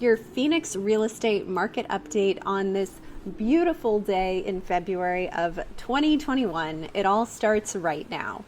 Your Phoenix real estate market update on this beautiful day in February of 2021. It all starts right now.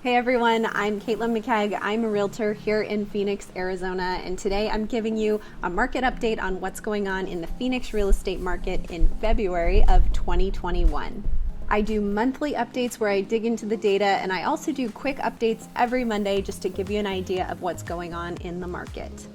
Hey everyone, I'm Caitlin McKegg. I'm a realtor here in Phoenix, Arizona, and today I'm giving you a market update on what's going on in the Phoenix real estate market in February of 2021. I do monthly updates where I dig into the data, and I also do quick updates every Monday just to give you an idea of what's going on in the market.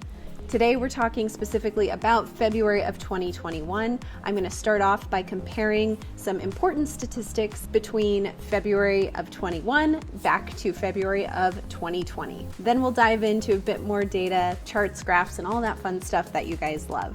Today we're talking specifically about February of 2021. I'm going to start off by comparing some important statistics between February of 21 back to February of 2020. Then we'll dive into a bit more data, charts, graphs, and all that fun stuff that you guys love.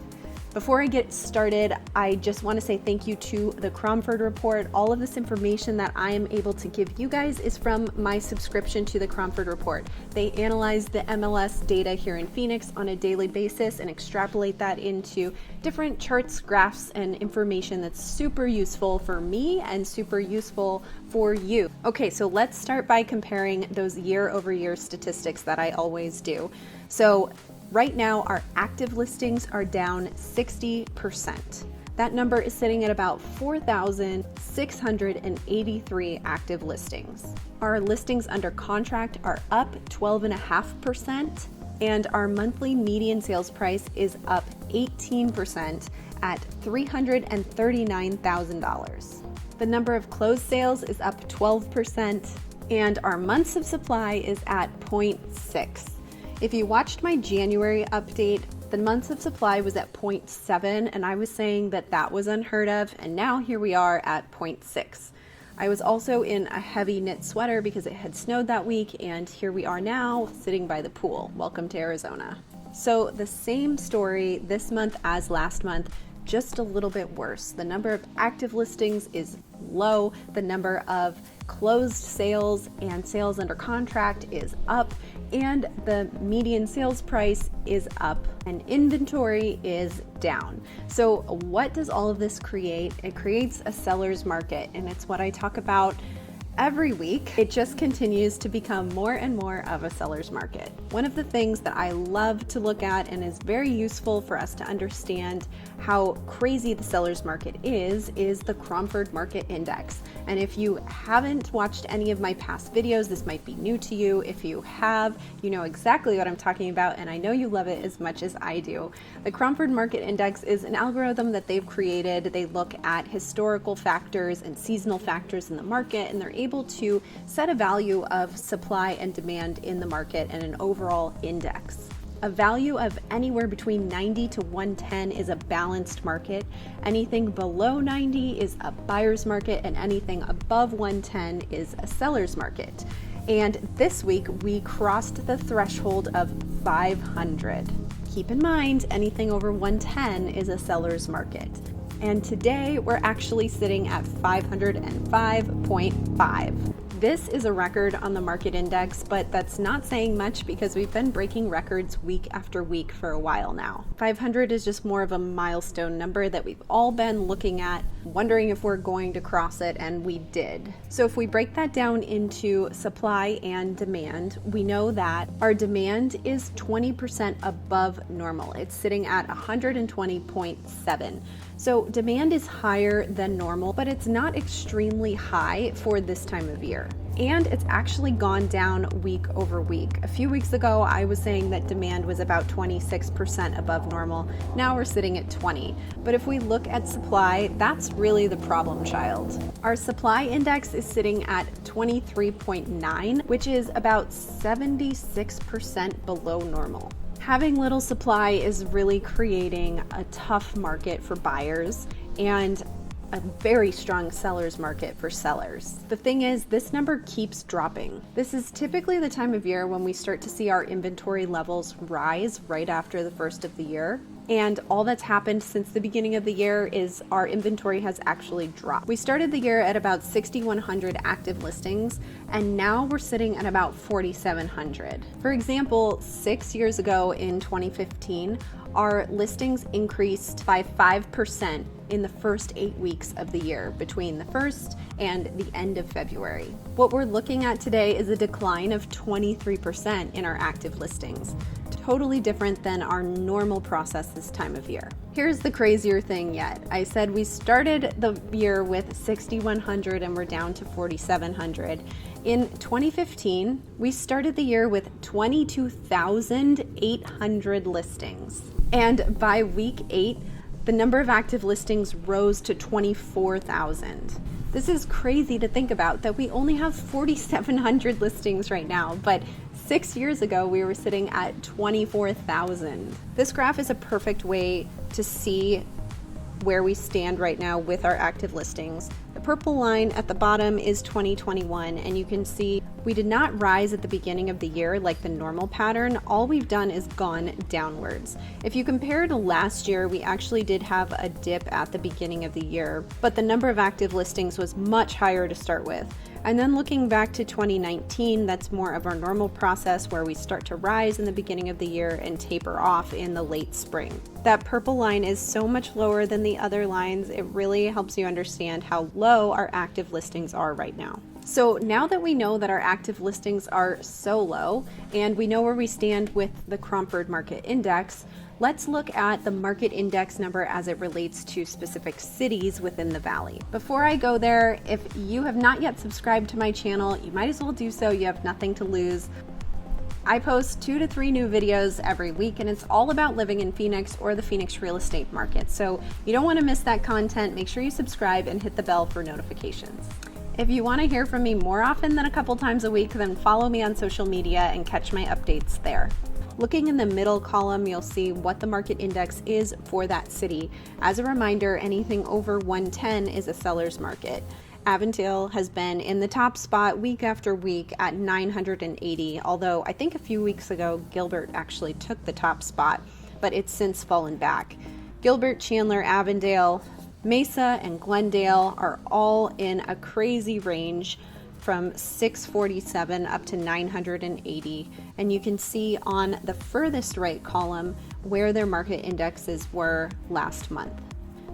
Before I get started, I just want to say thank you to the Cromford report. All of this information that I am able to give you guys is from my subscription to the Cromford report. They analyze the MLS data here in Phoenix on a daily basis and extrapolate that into different charts, graphs, and information that's super useful for me and super useful for you. Okay, so let's start by comparing those year-over-year statistics that I always do. So right now, our active listings are down 60%. That number is sitting at about 4,683 active listings. Our listings under contract are up 12.5%, and our monthly median sales price is up 18% at $339,000. The number of closed sales is up 12%, and our months of supply is at 0.6. If you watched my January update, the months of supply was at 0.7, and I was saying that that was unheard of, and now here we are at 0.6. I was also in a heavy knit sweater because it had snowed that week, and here we are now sitting by the pool. Welcome to Arizona. So the same story this month as last month, just a little bit worse. The number of active listings is low. The number of closed sales and sales under contract is up, and the median sales price is up, and inventory is down. So what does all of this create? It creates a seller's market, and it's what I talk about every week. It just continues to become more and more of a seller's market. One of the things that I love to look at and is very useful for us to understand how crazy the seller's market is the Cromford Market Index. And if you haven't watched any of my past videos, this might be new to you. If you have, you know exactly what I'm talking about, and I know you love it as much as I do. The Cromford Market Index is an algorithm that they've created. They look at historical factors and seasonal factors in the market, and they're able to set a value of supply and demand in the market and an overall index. A value of anywhere between 90 to 110 is a balanced market. Anything below 90 is a buyer's market, and anything above 110 is a seller's market. And this week we crossed the threshold of 500. Keep in mind, anything over 110 is a seller's market. And today we're actually sitting at 505.5. This is a record on the market index, but that's not saying much because we've been breaking records week after week for a while now. 500 is just more of a milestone number that we've all been looking at, wondering if we're going to cross it, and we did. So if we break that down into supply and demand, we know that our demand is 20% above normal. It's sitting at 120.7. So demand is higher than normal, but it's not extremely high for this time of year. And it's actually gone down week over week. A few weeks ago, I was saying that demand was about 26% above normal. Now we're sitting at 20. But if we look at supply, that's really the problem child. Our supply index is sitting at 23.9, which is about 76% below normal. Having little supply is really creating a tough market for buyers and a very strong seller's market for sellers. The thing is, this number keeps dropping. This is typically the time of year when we start to see our inventory levels rise right after the first of the year. And all that's happened since the beginning of the year is our inventory has actually dropped. We started the year at about 6,100 active listings, and now we're sitting at about 4,700. For example, 6 years ago in 2015, our listings increased by 5% in the first 8 weeks of the year, between the 1st and the end of February. What we're looking at today is a decline of 23% in our active listings. Totally different than our normal process this time of year. Here's the crazier thing yet. I said we started the year with 6,100 and we're down to 4,700. In 2015, we started the year with 22,800 listings. And by week 8, the number of active listings rose to 24,000. This is crazy to think about, that we only have 4,700 listings right now, but 6 years ago we were sitting at 24,000. This graph is a perfect way to see where we stand right now with our active listings. The purple line at the bottom is 2021, and you can see we did not rise at the beginning of the year like the normal pattern. All we've done is gone downwards. If you compare to last year, we actually did have a dip at the beginning of the year, but the number of active listings was much higher to start with. And then looking back to 2019, that's more of our normal process where we start to rise in the beginning of the year and taper off in the late spring. That purple line is so much lower than the other lines. It really helps you understand how low our active listings are right now. So now that we know that our active listings are so low and we know where we stand with the Cromford Market Index, let's look at the market index number as it relates to specific cities within the valley. Before I go there, if you have not yet subscribed to my channel, you might as well do so. You have nothing to lose. I post 2 to 3 new videos every week, and it's all about living in Phoenix or the Phoenix real estate market. So you don't want to miss that content. Make sure you subscribe and hit the bell for notifications. If you want to hear from me more often than a couple times a week, then follow me on social media and catch my updates there. Looking in the middle column, you'll see what the market index is for that city. As a reminder, anything over 110 is a seller's market. Avondale has been in the top spot week after week at 980, although I think a few weeks ago, Gilbert actually took the top spot, but it's since fallen back. Gilbert, Chandler, Avondale, Mesa, and Glendale are all in a crazy range from 647 up to 980, and you can see on the furthest right column where their market indexes were last month.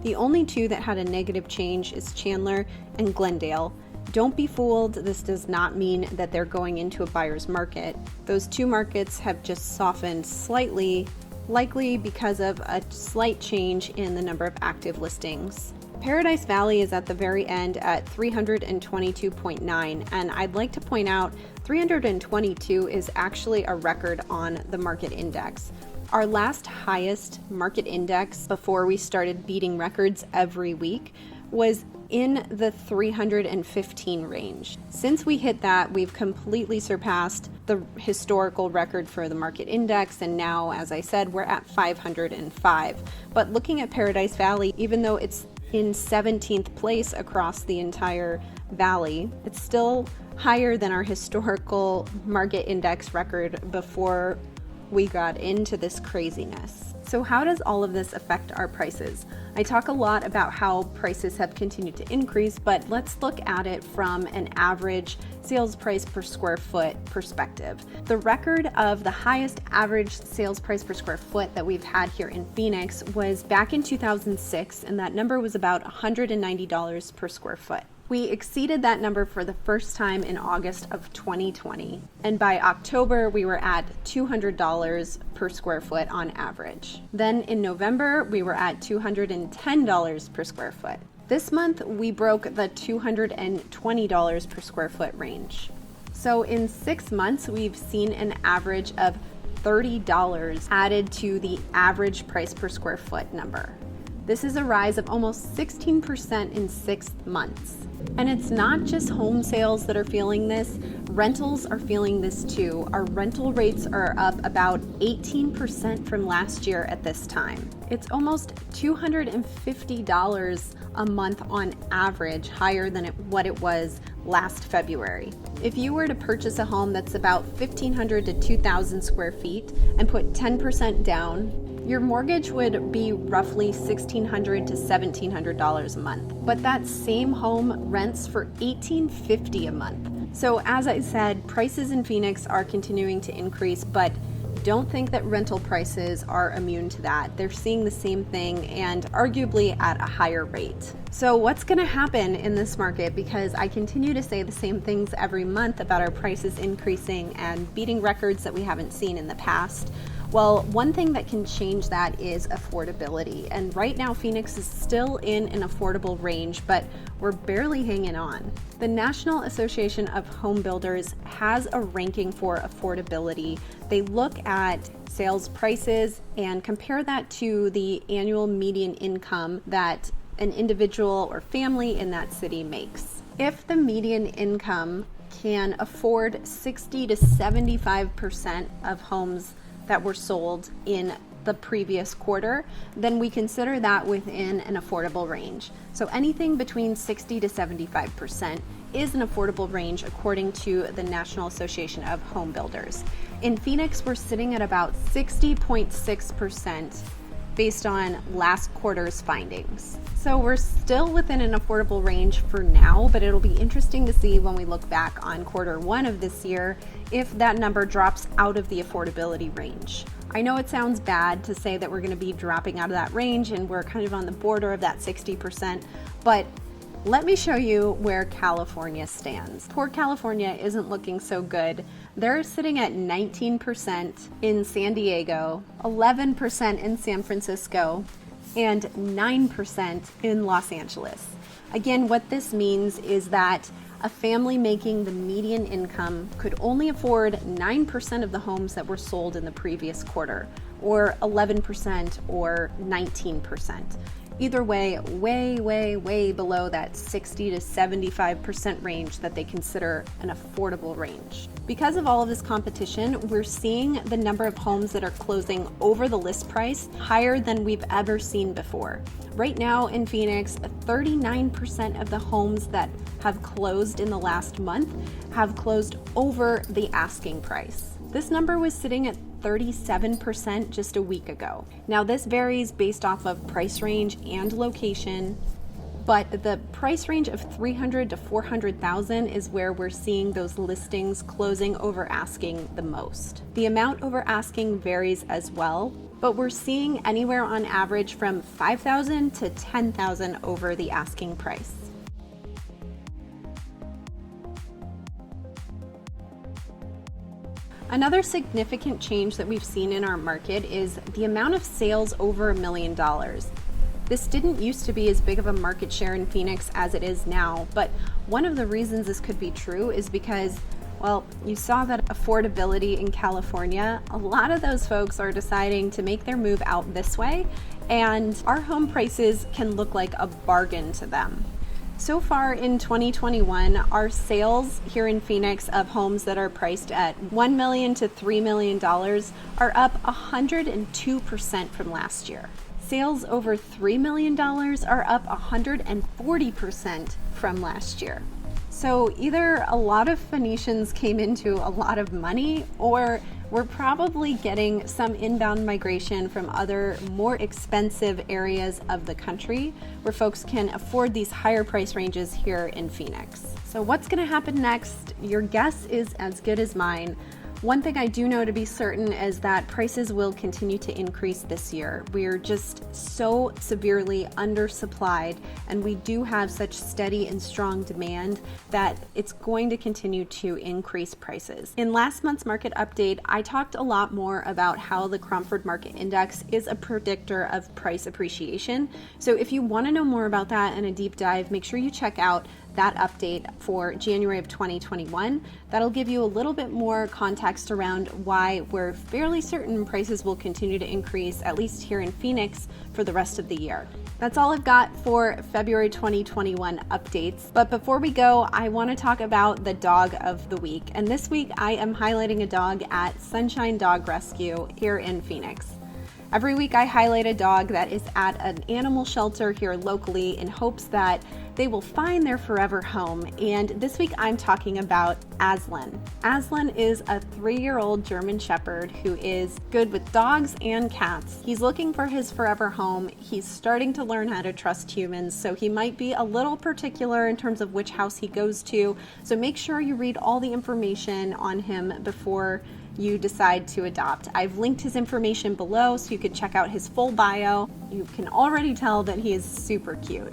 The only two that had a negative change is Chandler and Glendale. Don't be fooled, this does not mean that they're going into a buyer's market. Those two markets have just softened slightly, likely because of a slight change in the number of active listings. Paradise Valley is at the very end at 322.9, and I'd like to point out 322 is actually a record on the market index. Our last highest market index before we started beating records every week was in the 315 range. Since we hit that, we've completely surpassed the historical record for the market index, and now, as I said, we're at 505. But looking at Paradise Valley, even though it's in 17th place across the entire valley, it's still higher than our historical market index record before we got into this craziness. So how does all of this affect our prices? I talk a lot about how prices have continued to increase, but let's look at it from an average sales price per square foot perspective. The record of the highest average sales price per square foot that we've had here in Phoenix was back in 2006, and that number was about $190 per square foot. We exceeded that number for the first time in August of 2020, and by October we were at $200 per square foot on average. Then in November we were at $210 per square foot. This month we broke the $220 per square foot range. So in 6 months we've seen an average of $30 added to the average price per square foot number. This is a rise of almost 16% in 6 months. And it's not just home sales that are feeling this, rentals are feeling this too. Our rental rates are up about 18% from last year at this time. It's almost $250 a month on average, higher than what it was last February. If you were to purchase a home that's about 1,500 to 2,000 square feet and put 10% down, your mortgage would be roughly $1,600 to $1,700 a month. But that same home rents for $1,850 a month. So as I said, prices in Phoenix are continuing to increase, but don't think that rental prices are immune to that. They're seeing the same thing and arguably at a higher rate. So what's going to happen in this market? Because I continue to say the same things every month about our prices increasing and beating records that we haven't seen in the past. Well, one thing that can change that is affordability. And right now, Phoenix is still in an affordable range, but we're barely hanging on. The National Association of Home Builders has a ranking for affordability. They look at sales prices and compare that to the annual median income that an individual or family in that city makes. If the median income can afford 60 to 75% of homes that were sold in the previous quarter, then we consider that within an affordable range. So anything between 60 to 75% is an affordable range according to the National Association of Home Builders. In Phoenix, we're sitting at about 60.6% based on last quarter's findings. So we're still within an affordable range for now, but it'll be interesting to see when we look back on Q1 of this year if that number drops out of the affordability range. I know it sounds bad to say that we're going to be dropping out of that range and we're kind of on the border of that 60%, but let me show you where California stands. Poor California isn't looking so good. They're sitting at 19% in San Diego, 11% in San Francisco, and 9% in Los Angeles. Again, what this means is that a family making the median income could only afford 9% of the homes that were sold in the previous quarter, or 11% or 19%. Either way, way below that 60 to 75% range that they consider an affordable range. Because of all of this competition, we're seeing the number of homes that are closing over the list price higher than we've ever seen before. Right now in Phoenix, 39% of the homes that have closed in the last month have closed over the asking price. This number was sitting at 37% just a week ago. Now this varies based off of price range and location, but the price range of $300,000 to $400,000 is where we're seeing those listings closing over asking the most. The amount over asking varies as well, but we're seeing anywhere on average from $5,000 to $10,000 over the asking price. Another significant change that we've seen in our market is the amount of sales over $1 million. This didn't used to be as big of a market share in Phoenix as it is now, but one of the reasons this could be true is because, well, you saw that affordability in California. A lot of those folks are deciding to make their move out this way, and our home prices can look like a bargain to them. So far in 2021, our sales here in Phoenix of homes that are priced at $1 million to $3 million are up 102% from last year. Sales over $3 million are up 140% from last year. So either a lot of Phoenicians came into a lot of money, or we're probably getting some inbound migration from other more expensive areas of the country where folks can afford these higher price ranges here in Phoenix. So what's going to happen next? Your guess is as good as mine. One thing I do know to be certain is that prices will continue to increase this year. We're just so severely undersupplied, and we do have such steady and strong demand that it's going to continue to increase prices. In last month's market update, I talked a lot more about how the Cromford Market Index is a predictor of price appreciation. So if you want to know more about that and a deep dive, make sure you check out that update for January of 2021. That'll give you a little bit more context around why we're fairly certain prices will continue to increase, at least here in Phoenix, for the rest of the year. That's all I've got for February 2021 updates. But before we go, I want to talk about the dog of the week. And this week I am highlighting a dog at Sunshine Dog Rescue here in Phoenix. Every week I highlight a dog that is at an animal shelter here locally in hopes that they will find their forever home. And this week I'm talking about Aslan. Aslan is a 3-year-old German Shepherd who is good with dogs and cats. He's looking for his forever home. He's starting to learn how to trust humans, so he might be a little particular in terms of which house he goes to. So make sure you read all the information on him before you decide to adopt. I've linked his information below so you can check out his full bio. You can already tell that he is super cute.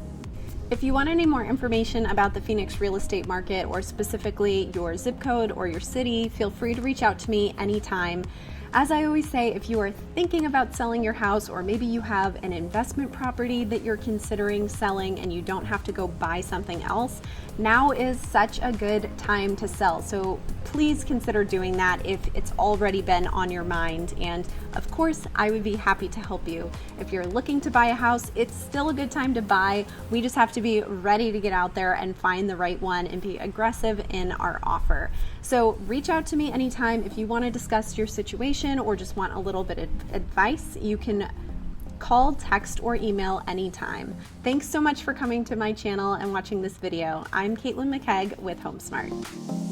If you want any more information about the Phoenix real estate market, or specifically your zip code or your city, feel free to reach out to me anytime. As I always say, if you are thinking about selling your house, or maybe you have an investment property that you're considering selling and you don't have to go buy something else, now is such a good time to sell. So please consider doing that if it's already been on your mind. And of course, I would be happy to help you. If you're looking to buy a house, it's still a good time to buy. We just have to be ready to get out there and find the right one and be aggressive in our offer. So reach out to me anytime if you want to discuss your situation or just want a little bit of advice. You can call, text, or email anytime. Thanks so much for coming to my channel and watching this video. I'm Caitlin McKegg with HomeSmart.